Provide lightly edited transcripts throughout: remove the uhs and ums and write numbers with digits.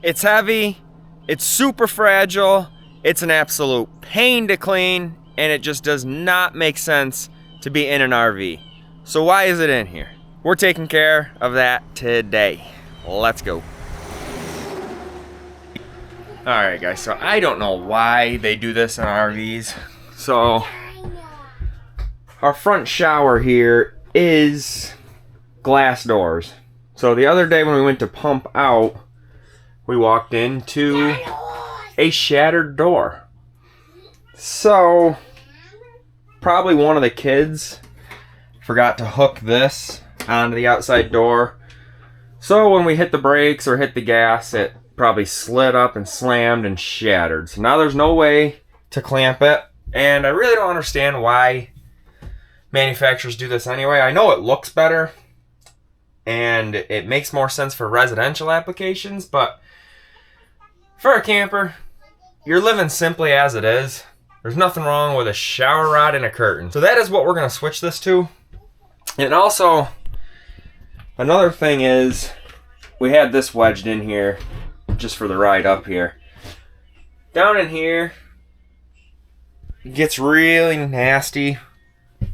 It's heavy, it's super fragile, it's an absolute pain to clean, and it just does not make sense to be in an RV. So why is it in here? We're taking care of that today. Let's go. All right, guys, so I don't know why they do this in RVs. So our front shower here is glass doors. So the other day when we went to pump out, we walked into a shattered door. So probably one of the kids forgot to hook this onto the outside door. So when we hit the brakes or hit the gas, it probably slid up and slammed and shattered. So now there's no way to clamp it. And I really don't understand why manufacturers do this anyway. I know it looks better and it makes more sense for residential applications, but for a camper, you're living simply as it is. There's nothing wrong with a shower rod and a curtain. So that is what we're going to switch this to. And also, another thing is, we had this wedged in here just for the ride up here. Down in here, it gets really nasty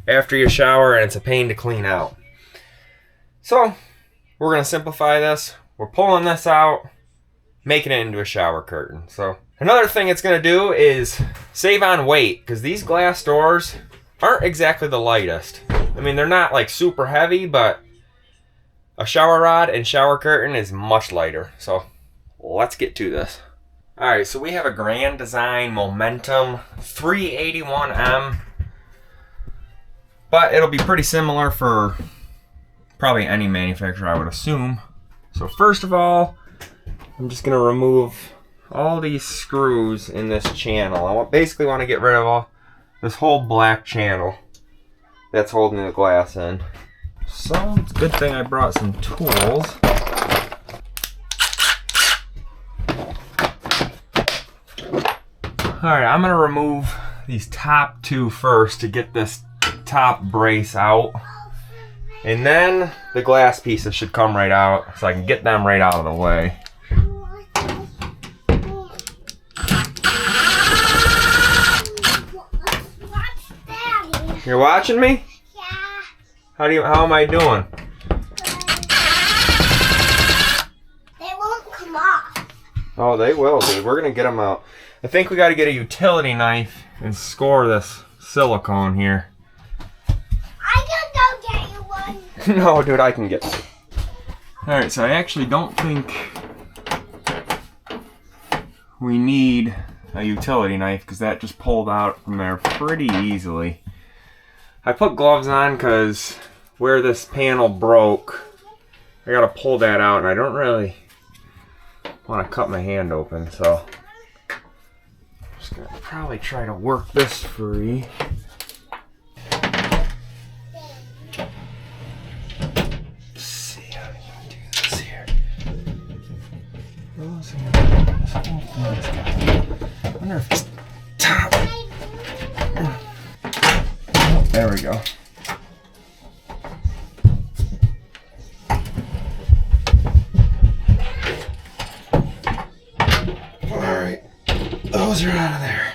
after you shower and it's a pain to clean out. So, we're going to simplify this. We're pulling this out, making it into a shower curtain. So, another thing it's going to do is save on weight, because these glass doors aren't exactly the lightest. I mean, they're not like super heavy, but a shower rod and shower curtain is much lighter. So let's get to this. All right, so we have a Grand Design Momentum 381M, but it'll be pretty similar for probably any manufacturer, I would assume. So first of all, I'm just gonna remove all these screws in this channel. I basically want to get rid of this whole black channel that's holding the glass in. So it's a good thing I brought some tools. Alright, I'm going to remove these top two first to get this top brace out. And then the glass pieces should come right out, so I can get them right out of the way. You're watching me? Yeah. How am I doing? They won't come off. Oh, they will, dude. We're gonna get them out. I think we gotta get a utility knife and score this silicone here. I can go get you one. No, dude, I can get it. Alright, so I actually don't think we need a utility knife because that just pulled out from there pretty easily. I put gloves on because where this panel broke, I gotta pull that out and I don't really want to cut my hand open, so I'm just gonna probably try to work this free. Let's see how you do this here. I wonder if it's top. There we go. Alright. Those are out of there.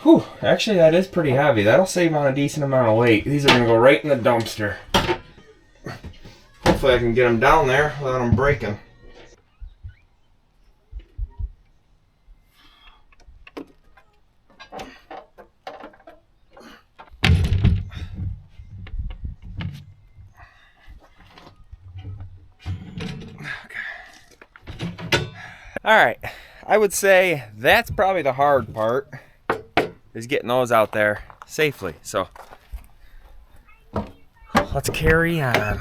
Whew. Actually, that is pretty heavy. That'll save on a decent amount of weight. These are going to go right in the dumpster. Hopefully I can get them down there without them breaking. Alright, I would say that's probably the hard part, is getting those out there safely. So, let's carry on.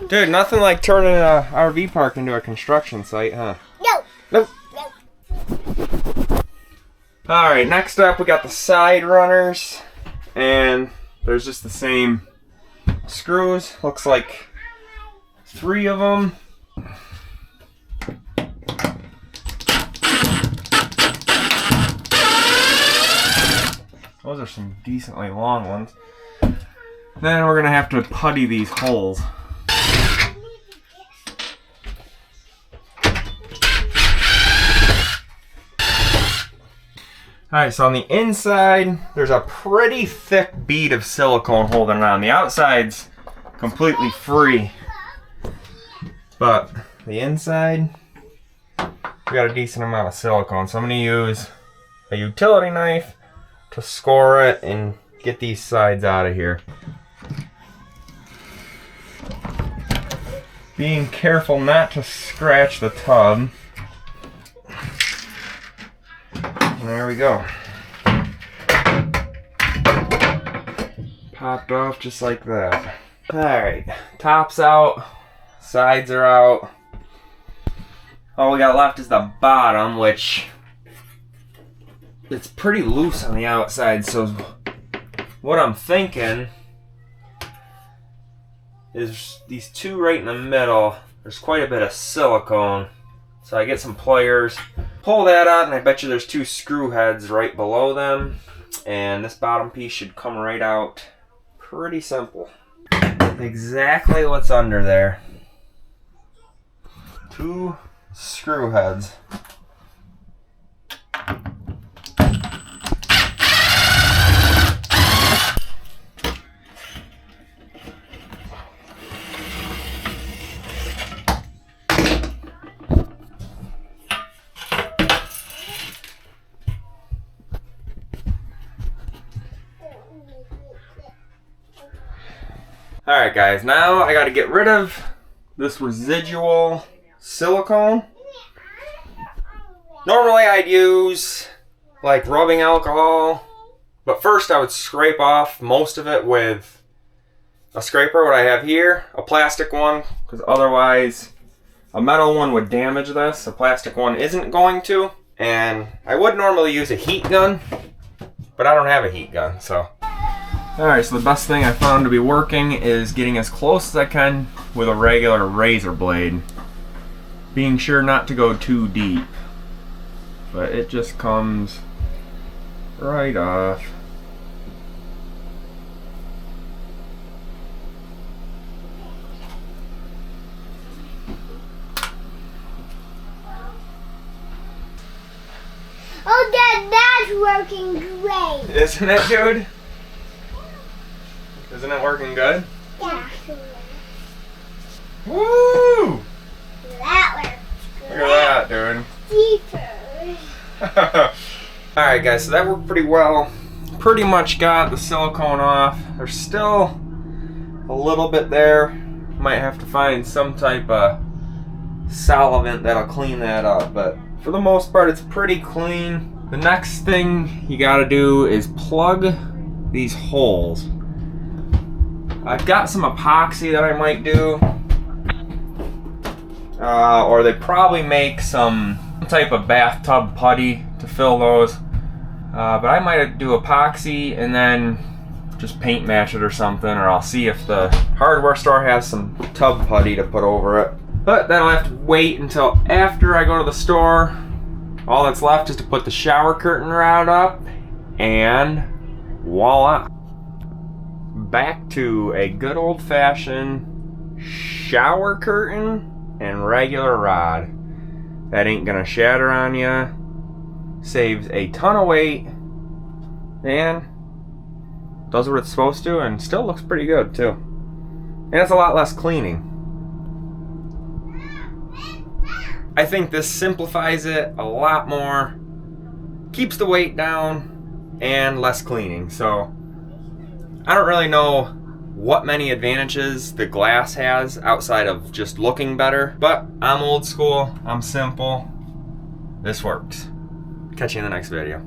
Dude, nothing like turning an RV park into a construction site, huh? No. Nope. No. Alright, next up we got the side runners, and there's just the same screws. Looks like 3 of them. Those are some decently long ones. Then we're gonna have to putty these holes. Alright, so on the inside, there's a pretty thick bead of silicone holding it on. The outside's completely free. But the inside, we got a decent amount of silicone. So I'm going to use a utility knife to score it and get these sides out of here. Being careful not to scratch the tub. And there we go. Popped off just like that. Alright, top's out, sides are out. All we got left is the bottom, which it's pretty loose on the outside, so what I'm thinking is these two right in the middle, there's quite a bit of silicone. So I get some pliers, pull that out, and I bet you there's two screw heads right below them. And this bottom piece should come right out. Pretty simple. Exactly what's under there. Two screw heads. Alright guys, now I gotta get rid of this residual silicone. Normally I'd use like rubbing alcohol, but first I would scrape off most of it with a scraper, what I have here, a plastic one, because otherwise a metal one would damage this. A plastic one isn't going to, and I would normally use a heat gun, but I don't have a heat gun, so. Alright, so the best thing I found to be working is getting as close as I can with a regular razor blade. Being sure not to go too deep. But it just comes right off. Oh, Dad, that's working great. Isn't it, dude? Isn't it working good? Yeah. Woo! That works great. Look at that, dude. Deeper. Alright guys, so that worked pretty well. Pretty much got the silicone off. There's still a little bit there. Might have to find some type of solvent that'll clean that up, but for the most part it's pretty clean. The next thing you gotta do is plug these holes. I've got some epoxy that I might do, or they probably make some type of bathtub putty to fill those, but I might do epoxy and then just paint match it or something, or I'll see if the hardware store has some tub putty to put over it. But then I'll have to wait until after I go to the store. All that's left is to put the shower curtain rod up, and voila. Back to a good old-fashioned shower curtain and regular rod. That ain't gonna shatter on ya. Saves a ton of weight and does what it's supposed to, and still looks pretty good too. And it's a lot less cleaning. I think this simplifies it a lot more, keeps the weight down, and less cleaning. So I don't really know what many advantages the glass has outside of just looking better, but I'm old school, I'm simple, this works. Catch you in the next video.